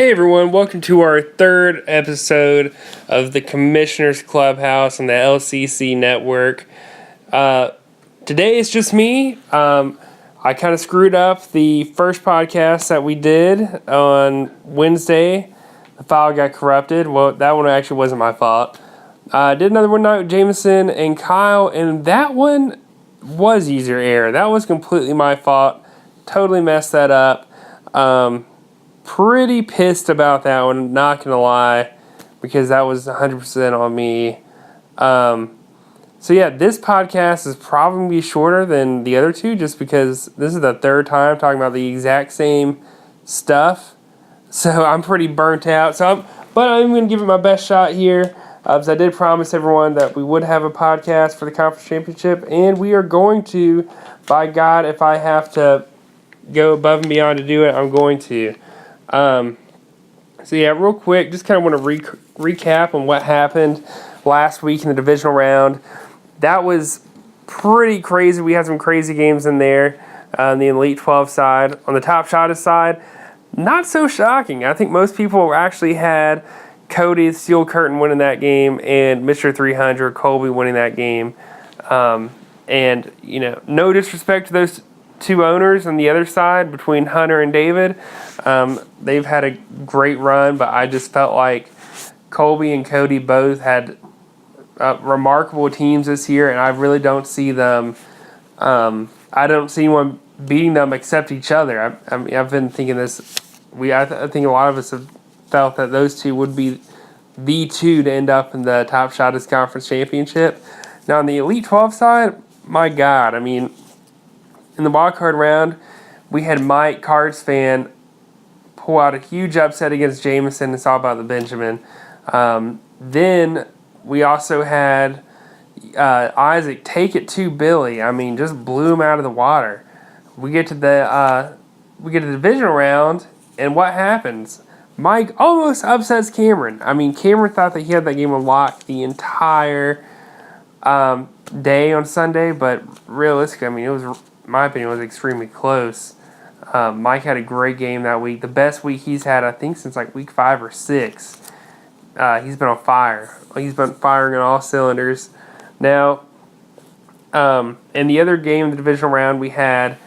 Hey everyone, welcome to our third episode of the Commissioners Clubhouse on the LCC network. Today it's just me. I kind of screwed up the first podcast that we did on Wednesday. The file got corrupted. Well, that one actually wasn't my fault. I did another one night with Jameson and Kyle, and that one was user error. That was completely my fault. Totally messed that up. Pretty pissed about that one, not gonna lie, because that was 100% on me. So yeah, this podcast is probably gonna be shorter than the other two, just because this is the third time talking about the exact same stuff. So I'm pretty burnt out. But I'm gonna give it my best shot here, because I did promise everyone that we would have a podcast for the conference championship, and we are going to. By God, if I have to go above and beyond to do it, I'm going to. So yeah, real quick, just kind of want to recap on what happened last week in the divisional round. That was pretty crazy. We had some crazy games in there on the Elite 12 side. On the Top Shotted side, not so shocking. I think most people actually had Cody Steel Curtain winning that game and Mr. 300 Colby winning that game. And, you know, no disrespect to those two owners on the other side between Hunter and David. They've had a great run, but I just felt like Colby and Cody both had remarkable teams this year, and I really don't see them. I don't see anyone beating them except each other. I've been thinking this. I think a lot of us have felt that those two would be the two to end up in the Top Shotters Conference Championship. Now on the Elite 12 side, my God, I mean, in the wildcard round, we had Mike, Cards fan, pull out a huge upset against Jameson. It's all about the Benjamin. Then we also had Isaac take it to Billy. I mean, just blew him out of the water. We get to the divisional round, and what happens? Mike almost upsets Cameron. I mean, Cameron thought that he had that game unlocked the entire day on Sunday, but realistically, I mean, it was, in my opinion, it was extremely close. Mike had a great game that week. The best week he's had, I think, since like week 5 or 6. He's been on fire. He's been firing on all cylinders. Now, in the other game, the divisional round, we had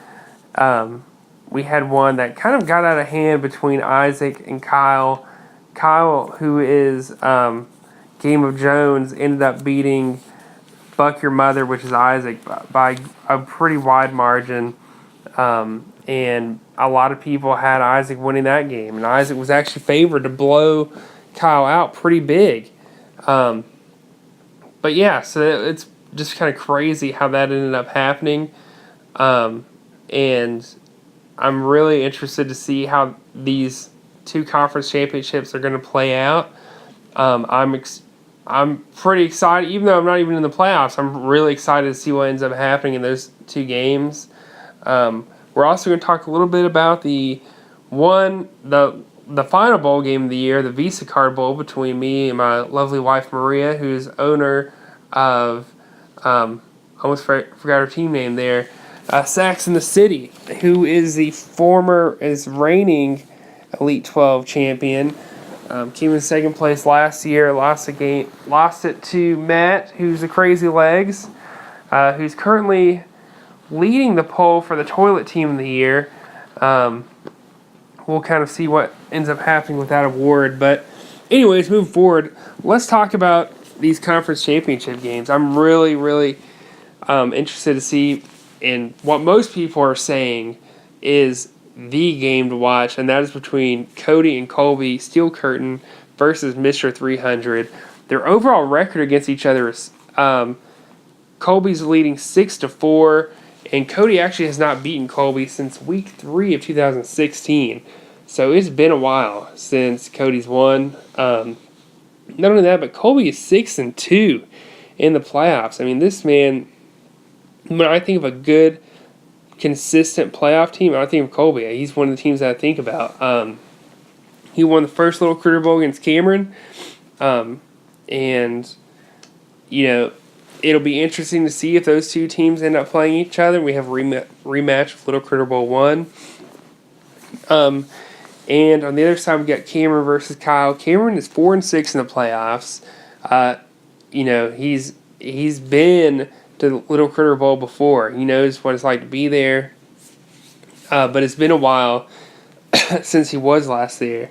one that kind of got out of hand between Isaac and Kyle. Kyle, who is Game of Jones, ended up beating Buck Your Mother, which is Isaac, by a pretty wide margin. And a lot of people had Isaac winning that game. And Isaac was actually favored to blow Kyle out pretty big. But yeah, so it's just kind of crazy how that ended up happening. And I'm really interested to see how these two conference championships are going to play out. I'm pretty excited, even though I'm not even in the playoffs. I'm really excited to see what ends up happening in those two games. We're also going to talk a little bit about the final bowl game of the year, the Visa Card Bowl, between me and my lovely wife Maria, who's owner of almost forgot her team name there, Sax in the City, who is reigning Elite 12 champion. Came in second place last year, lost it to Matt, who's the Crazy Legs, who's currently leading the poll for the Toilet Team of the Year. We'll kind of see what ends up happening with that award. But anyways, moving forward, let's talk about these conference championship games. I'm really, really interested to see, and what most people are saying is the game to watch, and that is between Cody and Colby Steel Curtain versus Mr. 300. Their overall record against each other is Colby's leading 6-4, and Cody actually has not beaten Colby since week 3 of 2016. So it's been a while since Cody's won. Not only that, but Colby is 6-2 in the playoffs. I mean, this man, when I think of a good, consistent playoff team, I think of Colby. He's one of the teams that I think about. He won the first Little Critter Bowl against Cameron. And, you know, it'll be interesting to see if those two teams end up playing each other. We have a rematch of Little Critter Bowl 1. And on the other side, we got Cameron versus Kyle. Cameron is 4-6 in the playoffs. He's been to the Little Critter Bowl before. He knows what it's like to be there. But it's been a while since he was last there.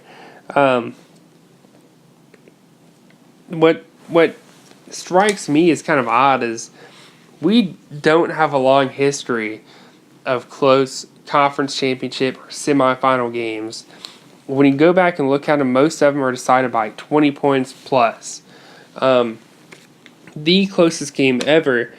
What strikes me as kind of odd is we don't have a long history of close conference championship or semifinal games. When you go back and look at them, most of them are decided by 20 points plus. The closest game ever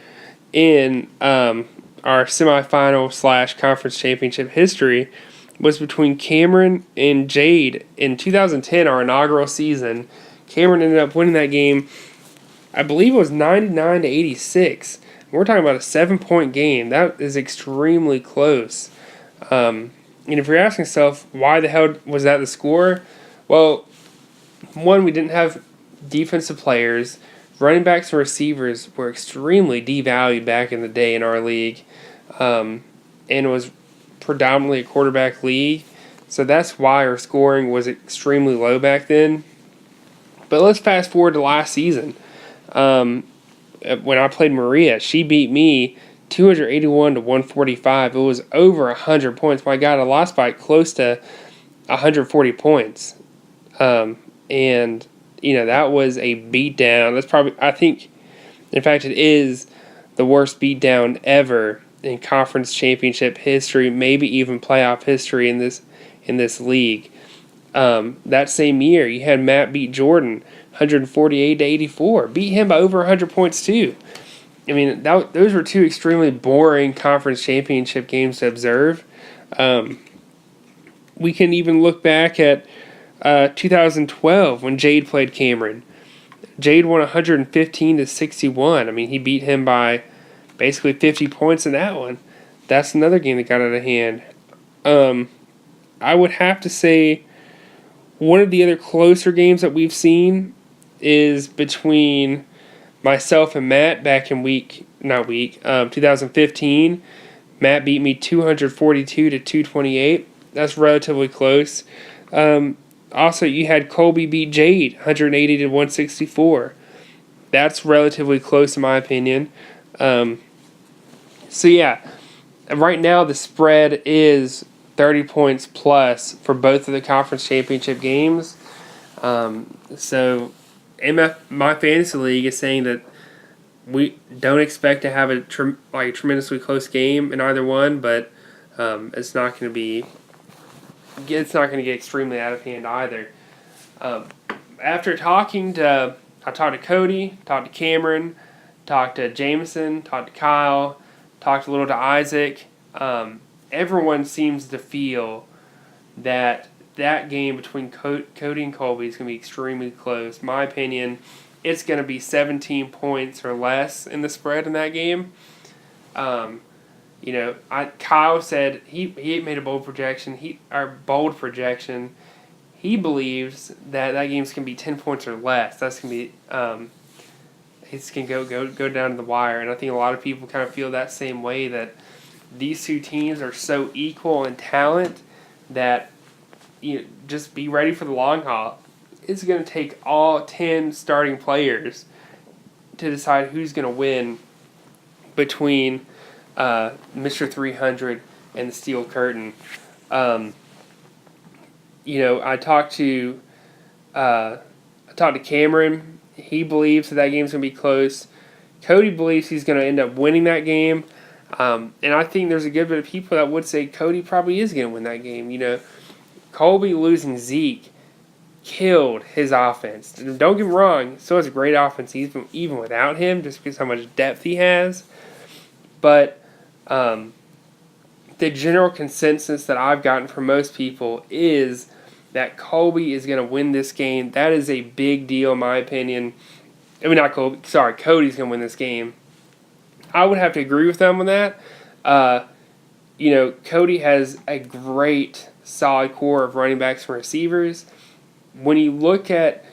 in our semifinal / conference championship history was between Cameron and Jade in 2010, our inaugural season. Cameron ended up winning that game. I believe it was 99-86. We're talking about a 7-point game. That is extremely close. And if you're asking yourself, why the hell was that the score? Well, one, we didn't have defensive players. Running backs and receivers were extremely devalued back in the day in our league. And it was predominantly a quarterback league. So that's why our scoring was extremely low back then. But let's fast forward to last season. When I played Maria, she beat me 281-145. It was over 100 points. My God, I lost by close to 140 points. And, that was a beatdown. That's probably, I think, in fact, it is the worst beatdown ever in conference championship history, maybe even playoff history in this league. That same year, you had Matt beat Jordan 148-84. Beat him by over 100 points too. I mean, those were two extremely boring conference championship games to observe. We can even look back at 2012 when Jade played Cameron. Jade won 115-61. I mean, he beat him by basically 50 points in that one. That's another game that got out of hand. I would have to say one of the other closer games that we've seen is between myself and Matt back in 2015. Matt beat me 242-228. That's relatively close. Also, you had Colby beat Jade 180-164. That's relatively close in my opinion. So yeah, right now the spread is 30 points plus for both of the conference championship games. So my fantasy league is saying that we don't expect to have a tremendously close game in either one, but it's not going to get extremely out of hand either. After I talked to Cody, talked to Cameron, talked to Jameson, talked to Kyle, talked a little to Isaac. Everyone seems to feel that game between Cody and Colby is going to be extremely close. My opinion, it's going to be 17 points or less in the spread in that game. Kyle said he made a bold projection. He believes that game's going to be 10 points or less. That's going to be it's going to go down to the wire. And I think a lot of people kind of feel that same way, that these two teams are so equal in talent that just be ready for the long haul. It's going to take all 10 starting players to decide who's going to win between Mr. 300 and the Steel Curtain. I talked to Cameron. He believes that game's going to be close. Cody believes he's going to end up winning that game. And I think there's a good bit of people that would say Cody probably is going to win that game. Colby losing Zeke killed his offense. Don't get me wrong, still has a great offense even without him, just because how much depth he has. But the general consensus that I've gotten from most people is that Colby is going to win this game. That is a big deal in my opinion. I mean, not Colby. Sorry, Cody's going to win this game. I would have to agree with them on that. Cody has a great, solid core of running backs and receivers. When you look at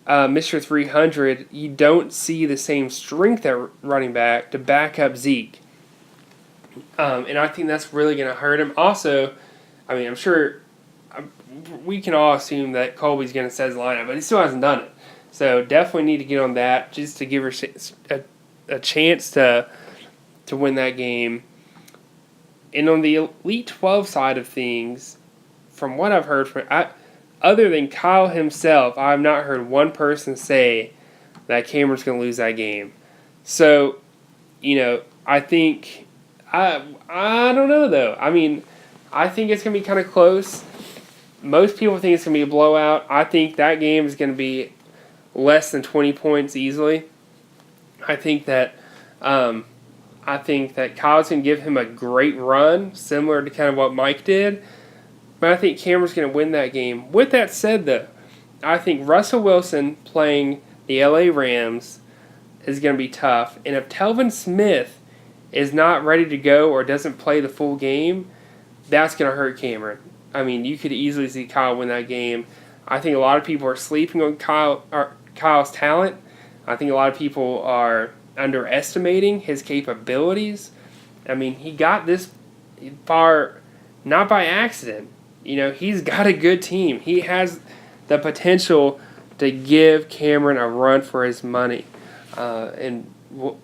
Mr. 300, you don't see the same strength at running back to back up Zeke. And I think that's really going to hurt him. Also, I mean, I'm sure we can all assume that Colby's going to set his lineup, but he still hasn't done it. So definitely need to get on that just to give her a chance to win that game. And on the Elite 12 side of things, from what I've heard other than Kyle himself, I have not heard one person say that Cameron's going to lose that game. So, I think I don't know though. I mean, I think it's going to be kind of close. Most people think it's going to be a blowout. I think that game is going to be less than 20 points easily. I think that Kyle's going to give him a great run, similar to kind of what Mike did. But I think Cameron's going to win that game. With that said, though, I think Russell Wilson playing the LA Rams is going to be tough. And if Telvin Smith is not ready to go or doesn't play the full game, that's going to hurt Cameron. I mean, you could easily see Kyle win that game. I think a lot of people are sleeping on Kyle's talent. I think a lot of people are underestimating his capabilities. I mean, he got this far not by accident. He's got a good team. He has the potential to give Cameron a run for his money. And we'll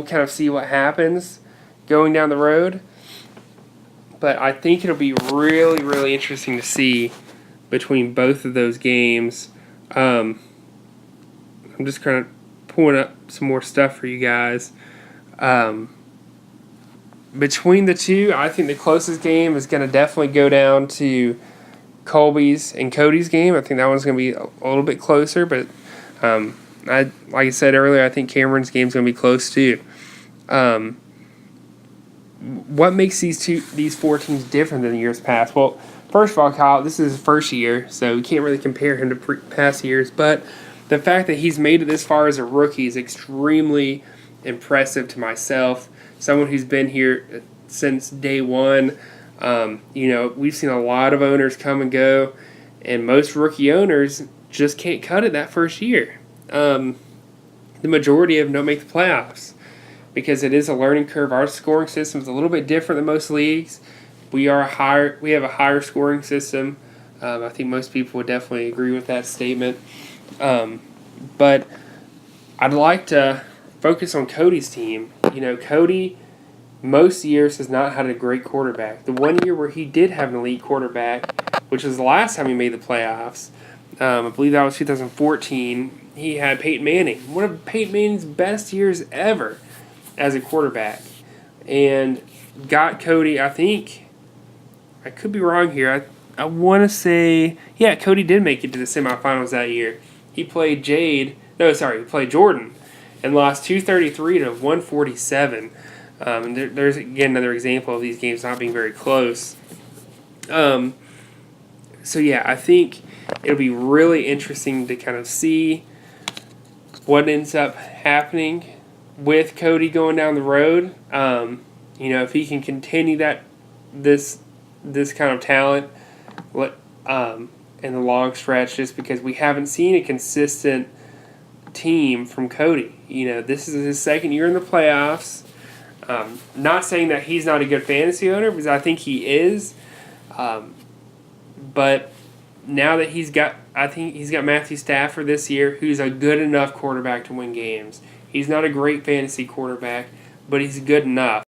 kind of see what happens going down the road. But I think it'll be really, really interesting to see between both of those games. I'm just kind of pulling up some more stuff for you guys. Between the two, I think the closest game is going to definitely go down to Colby's and Cody's game. I think that one's going to be a little bit closer, but like I said earlier, I think Cameron's game is going to be close too. What makes these four teams different than the years past? Well, first of all, Kyle, this is his first year, so we can't really compare him to past years, but the fact that he's made it this far as a rookie is extremely impressive to myself. Someone who's been here since day one. We've seen a lot of owners come and go, and most rookie owners just can't cut it that first year. The majority of them don't make the playoffs because it is a learning curve. Our scoring system is a little bit different than most leagues. We have a higher scoring system. I think most people would definitely agree with that statement. But I'd like to focus on Cody's team. Cody most years has not had a great quarterback. The one year where he did have an elite quarterback, which was the last time he made the playoffs, I believe that was 2014, he had Peyton Manning. One of Peyton Manning's best years ever as a quarterback. And got Cody, I think, I could be wrong here, I want to say, yeah, Cody did make it to the semifinals that year. He played Jordan and lost 233 to 147. And there's, again, another example of these games not being very close. I think it'll be really interesting to kind of see what ends up happening with Cody going down the road. If he can continue this kind of talent in the long stretch, just because we haven't seen a consistent team from Cody. This is his second year in the playoffs. Not saying that he's not a good fantasy owner, because I think he is. But now that I think he's got Matthew Stafford this year, who's a good enough quarterback to win games. He's not a great fantasy quarterback, but he's good enough.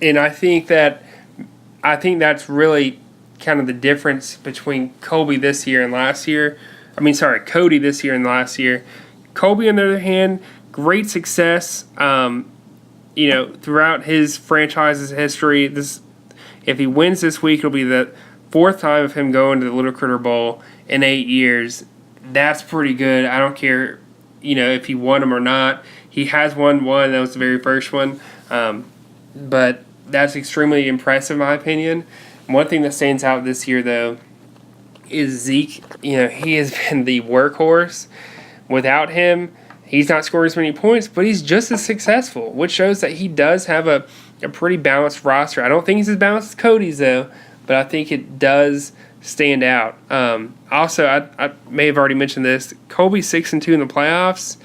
And I think that's really kind of the difference between Cody this year and last year. Cody this year and last year. Colby, on the other hand, great success. Throughout his franchise's history, if he wins this week, it'll be the fourth time of him going to the Little Critter Bowl in 8 years. That's pretty good. I don't care, if he won them or not. He has won one. That was the very first one. But that's extremely impressive, in my opinion. One thing that stands out this year, though, is Zeke. He has been the workhorse. Without him, he's not scoring as many points, but he's just as successful, which shows that he does have a pretty balanced roster. I don't think he's as balanced as Cody's, though, but I think it does stand out. Also, I may have already mentioned this. Colby's 6-2 in the playoffs.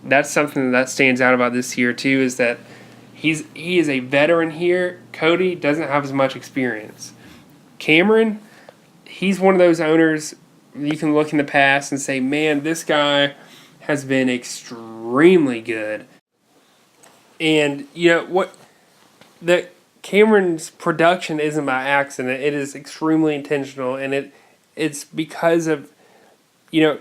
That's something that stands out about this year, too, is that he is a veteran here. Cody doesn't have as much experience. Cameron, he's one of those owners you can look in the past and say, man, this guy has been extremely good. And you know what? The Cameron's production isn't by accident. It is extremely intentional, and it's because of, you know,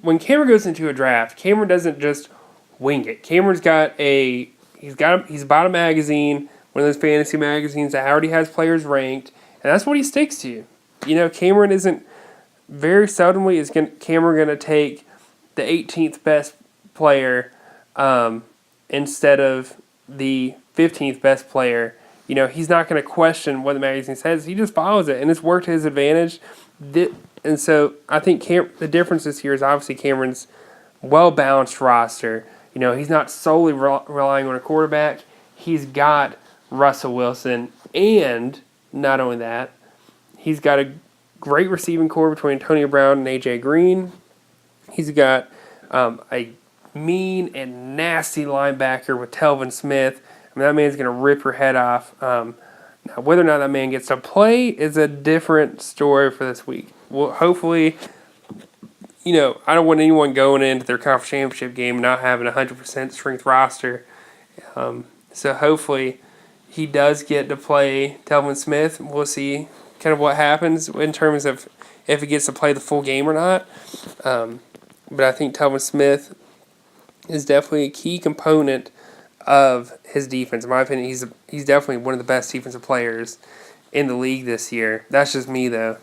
when Cameron goes into a draft, Cameron doesn't just wing it. Cameron's he's bought a magazine, one of those fantasy magazines that already has players ranked, and that's what he sticks to. You know, Cameron isn't very seldomly is Cameron going to take the 18th best player instead of the 15th best player. You know, he's not going to question what the magazine says. He just follows it, and it's worked to his advantage. And so I think the difference this year is obviously Cameron's well-balanced roster. You know, he's not solely relying on a quarterback. He's got Russell Wilson, and not only that, he's got a great receiving core between Antonio Brown and A.J. Green. He's got a mean and nasty linebacker with Telvin Smith. I mean, that man's going to rip your head off. Now, whether or not that man gets to play is a different story for this week. Well, hopefully, you know, I don't want anyone going into their conference championship game not having a 100% strength roster. So hopefully he does get to play Telvin Smith. We'll see kind of what happens in terms of if he gets to play the full game or not. But I think Telvin Smith is definitely a key component of his defense. In my opinion, he's definitely one of the best defensive players in the league this year. That's just me, though.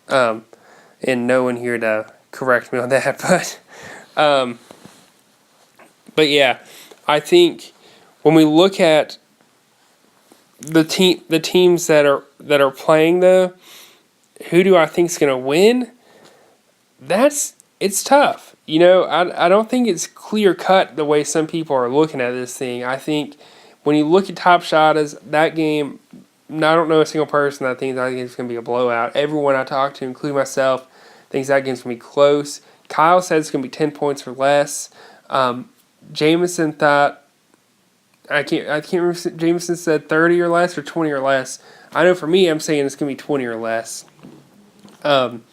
And no one here to correct me on that. But yeah, I think when we look at the teams that are playing, though, who do I think is going to win? It's tough. You know, I don't think it's clear cut the way some people are looking at this thing. I think when you look at Top Shot as that game, I don't know a single person that thinks it's going to be a blowout. Everyone I talk to, including myself, thinks that game's going to be close. Kyle said it's going to be 10 points or less. Jameson thought, I can't remember if Jameson said 30 or less or 20 or less. I know for me, I'm saying it's going to be 20 or less. In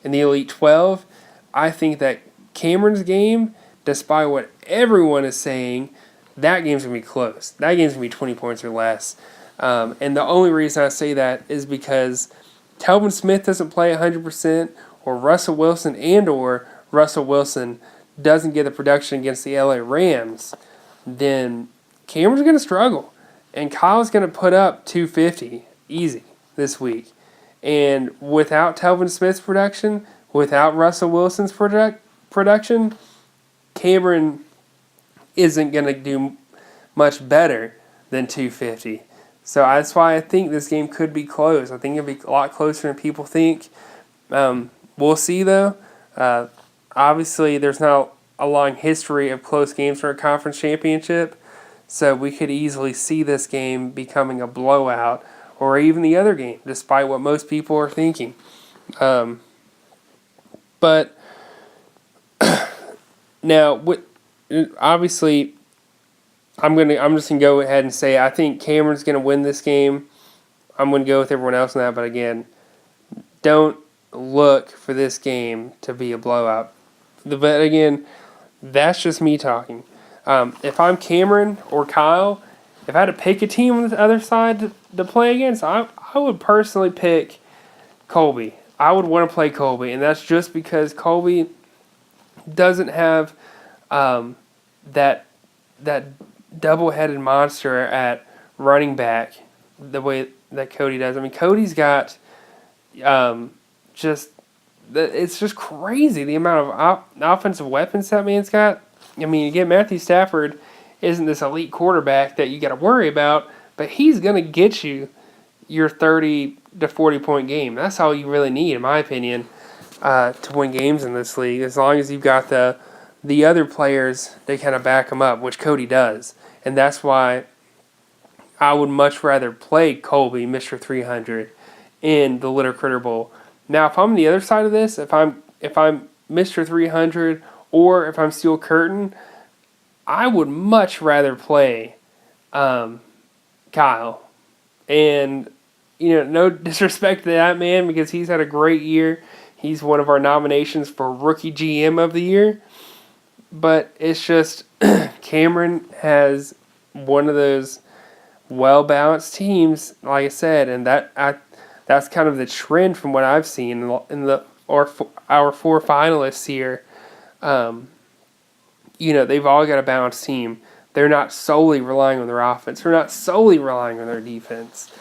the Elite 12, I think that Cameron's game, despite what everyone is saying, that game's going to be close. That game's going to be 20 points or less. And the only reason I say that is because Telvin Smith doesn't play 100%, or Russell Wilson doesn't get the production against the LA Rams, then Cameron's going to struggle. And Kyle's going to put up 250 easy this week. And without Telvin Smith's production, without Russell Wilson's production, Cameron isn't going to do much better than 250. So that's why I think this game could be close. I think it'll be a lot closer than people think. We'll see, though. Obviously, there's not a long history of close games for a conference championship, so we could easily see this game becoming a blowout, or even the other game, despite what most people are thinking. But now, obviously, I'm just gonna go ahead and say I think Cameron's gonna win this game. I'm gonna go with everyone else on that, but again, don't look for this game to be a blowout. But again, that's just me talking. If I'm Cameron or Kyle, if I had to pick a team on the other side to play against, I would personally pick Colby. I would want to play Colby, and that's just because Colby doesn't have that double-headed monster at running back the way that Cody does. I mean, Cody's got it's just crazy the amount of offensive weapons that man's got. I mean, again, Matthew Stafford isn't this elite quarterback that you got to worry about, but he's going to get you your 30 to 40 point game. That's all you really need, in my opinion, to win games in this league. As long as you've got the other players, they kind of back him up, which Cody does. And that's why I would much rather play Colby, Mr. 300, in the Litter Critter Bowl. Now, if I'm on the other side of this, if I'm Mr. 300 or if I'm Steel Curtain, I would much rather play Kyle. And no disrespect to that man because he's had a great year. He's one of our nominations for Rookie GM of the Year. But it's just Cameron has one of those well-balanced teams, like I said, and that's kind of the trend from what I've seen in our 4 finalists here. They've all got a balanced team. They're not solely relying on their offense. They're not solely relying on their defense.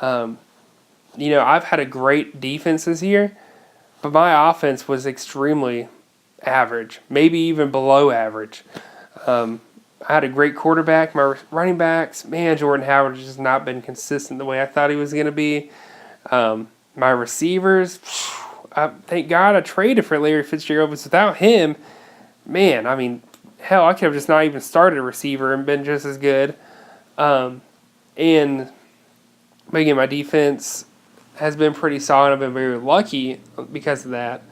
I've had a great defense this year, but my offense was extremely average, maybe even below average. I had a great quarterback. My running backs, man, Jordan Howard has just not been consistent the way I thought he was going to be. My receivers, thank God I traded for Larry Fitzgerald, but without him, man, I mean, hell, I could have just not even started a receiver and been just as good. And again, my defense has been pretty solid. I've been very lucky because of that.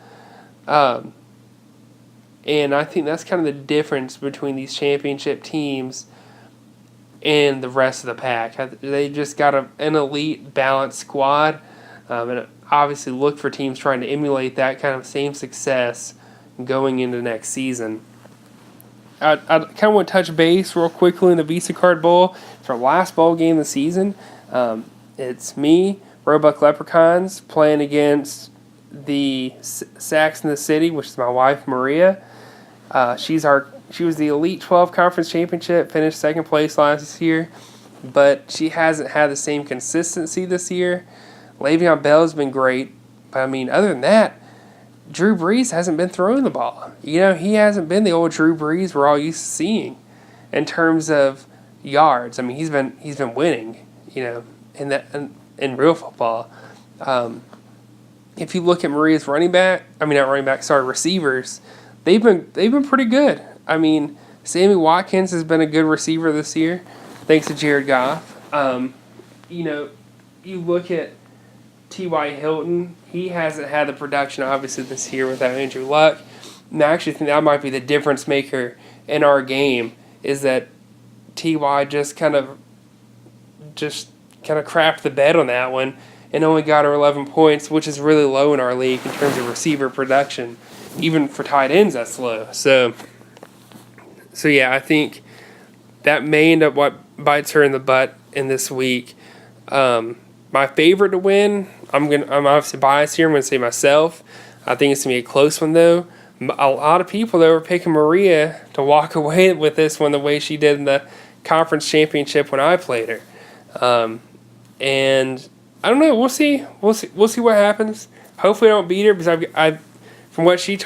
And I think that's kind of the difference between these championship teams and the rest of the pack. They just got an elite, balanced squad. And obviously look for teams trying to emulate that kind of same success going into next season. I kind of want to touch base real quickly in the Visa Card Bowl. It's our last bowl game of the season. It's me, Roebuck Leprechauns, playing against the Sax in the City, which is my wife, Maria. She was the Elite 12 Conference Championship, finished second place last year, but she hasn't had the same consistency this year. Le'Veon Bell has been great, but I mean, other than that, Drew Brees hasn't been throwing the ball. He hasn't been the old Drew Brees we're all used to seeing in terms of yards. I mean, he's been winning, in real football. If you look at Maria's receivers, they've been pretty good. I mean, Sammy Watkins has been a good receiver this year, thanks to Jared Goff. You look at T.Y. Hilton, he hasn't had the production, obviously, this year without Andrew Luck. And I actually think that might be the difference maker in our game, is that T.Y. just kind of crapped the bed on that one and only got her 11 points, which is really low in our league in terms of receiver production. Even for tight ends, that's low. So yeah, I think that may end up what bites her in the butt in this week. My favorite to win, I'm obviously biased here. I'm going to say myself. I think it's going to be a close one, though. A lot of people, though, are picking Maria to walk away with this one the way she did in the conference championship when I played her. And I don't know. We'll see. We'll see what happens. Hopefully I don't beat her because I've from what she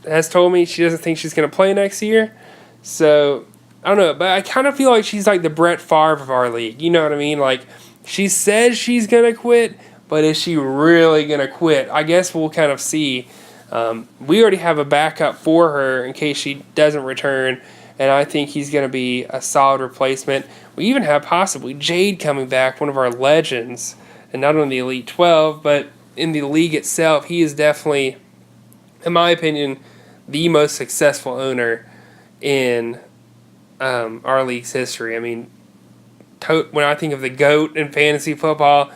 has told me, she doesn't think she's going to play next year. So, I don't know. But I kind of feel like she's like the Brett Favre of our league. You know what I mean? Like, she says she's going to quit, but is she really going to quit? I guess we'll kind of see. We already have a backup for her in case she doesn't return, and I think he's going to be a solid replacement. We even have possibly Jade coming back, one of our legends, and not only the Elite 12, but in the league itself, he is definitely, in my opinion, the most successful owner in our league's history. I mean, when I think of the GOAT in fantasy football,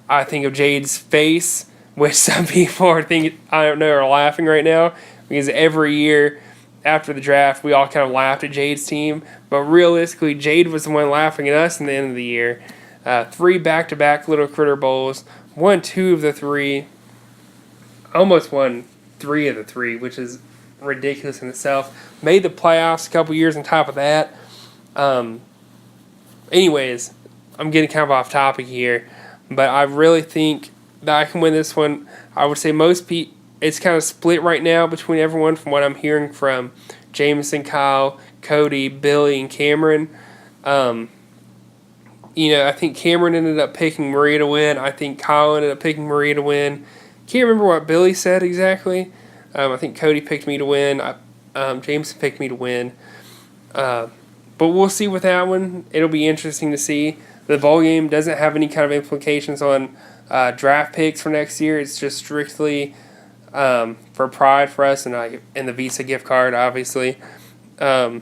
I think of Jade's face, which some people are laughing right now, because every year after the draft, we all kind of laughed at Jade's team. But realistically, Jade was the one laughing at us in the end of the year. 3 back-to-back Little Critter Bowls, won 2 of the 3, almost won 3 of the 3, which is ridiculous in itself. Made the playoffs a couple years on top of that. Anyways, I'm getting kind of off topic here, but I really think that I can win this one. I would say most people, it's kind of split right now between everyone from what I'm hearing from Jameson, Kyle, Cody, Billy, and Cameron. I think Cameron ended up picking Maria to win. I think Kyle ended up picking Maria to win. Can't remember what Billy said exactly. I think Cody picked me to win. Jameson picked me to win. But we'll see with that one. It'll be interesting to see. The bowl game doesn't have any kind of implications on draft picks for next year. It's just strictly for pride for us and the Visa gift card, obviously. But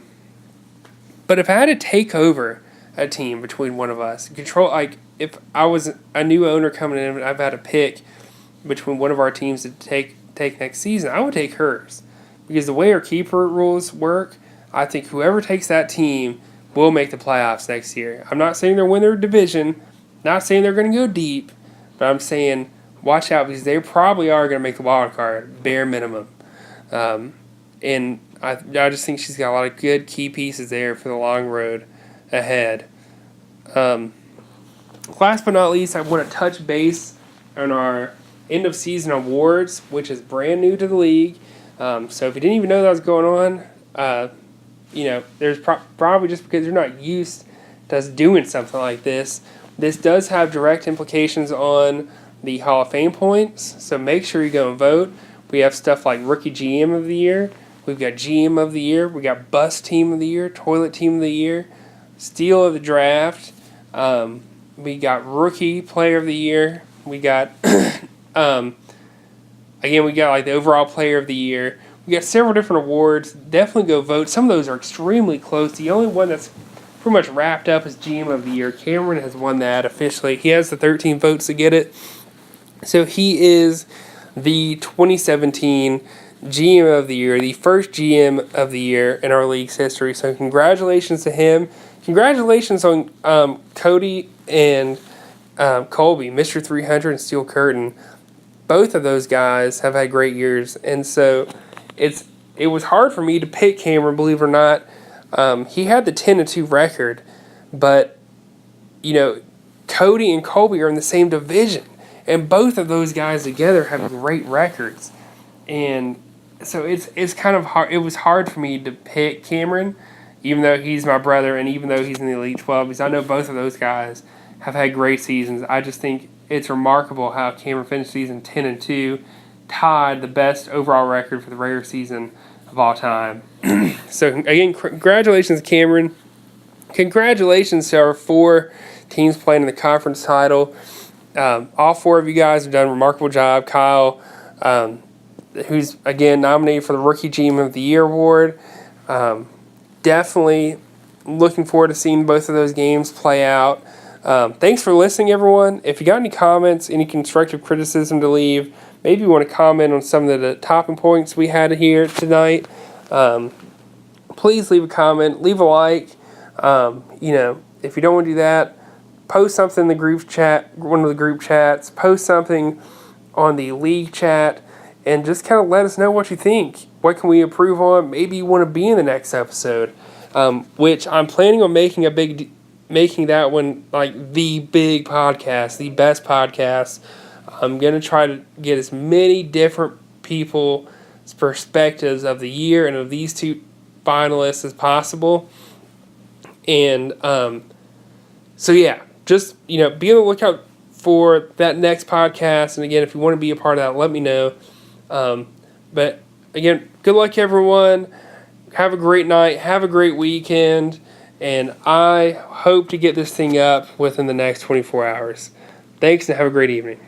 if I had to take over a team between one of us, if I was a new owner coming in and I've had a pick between one of our teams to take next season, I would take hers. Because the way our keeper rules work, I think whoever takes that team will make the playoffs next year. I'm not saying they'll win their division, not saying they're going to go deep, but I'm saying watch out because they probably are going to make the wild card, bare minimum. And I just think she's got a lot of good key pieces there for the long road ahead. Last but not least, I want to touch base on our end of season awards, which is brand new to the league. So if you didn't even know that was going on, there's probably just because you're not used to us doing something like this. This does have direct implications on the Hall of Fame points, so make sure you go and vote. We have stuff like Rookie GM of the Year. We've got GM of the Year. We got Bus Team of the Year, Toilet Team of the Year, Steal of the Draft. We got Rookie Player of the Year. We got, again, we got like the Overall Player of the Year. We got several different awards. Definitely go vote. Some of those are extremely close. The only one that's pretty much wrapped up is GM of the Year. Cameron has won that officially. He has the 13 votes to get it. So he is the 2017 GM of the Year, the first GM of the year in our league's history. So congratulations to him. Congratulations on Cody and Colby, Mr. 300 and Steel Curtain. Both of those guys have had great years, and so it was hard for me to pick Cameron, believe it or not. He had the 10-2 record, but Cody and Colby are in the same division, and both of those guys together have great records, and so it's kind of hard. It was hard for me to pick Cameron, even though he's my brother, and even though he's in the Elite 12, because I know both of those guys have had great seasons. I just think it's remarkable how Cameron finished season 10-2, tied the best overall record for the regular season of all time. So again, congratulations, Cameron. Congratulations to our 4 teams playing in the conference title. All 4 of you guys have done a remarkable job. Kyle, who's again nominated for the Rookie GM of the Year award. Definitely looking forward to seeing both of those games play out. Thanks for listening, everyone. If you got any comments, any constructive criticism to leave, maybe you want to comment on some of the topping points we had here tonight, please leave a comment, leave a like. If you don't want to do that, post something in the group chat, one of the group chats, post something on the league chat, and just kind of let us know what you think. What can we improve on? Maybe you want to be in the next episode, which I'm planning on making that one like the big podcast, the best podcast. I'm going to try to get as many different people's perspectives of the year and of these 2 finalists as possible. And just be on the lookout for that next podcast. And again, if you want to be a part of that, let me know. But again, good luck, everyone. Have a great night. Have a great weekend. And I hope to get this thing up within the next 24 hours. Thanks, and have a great evening.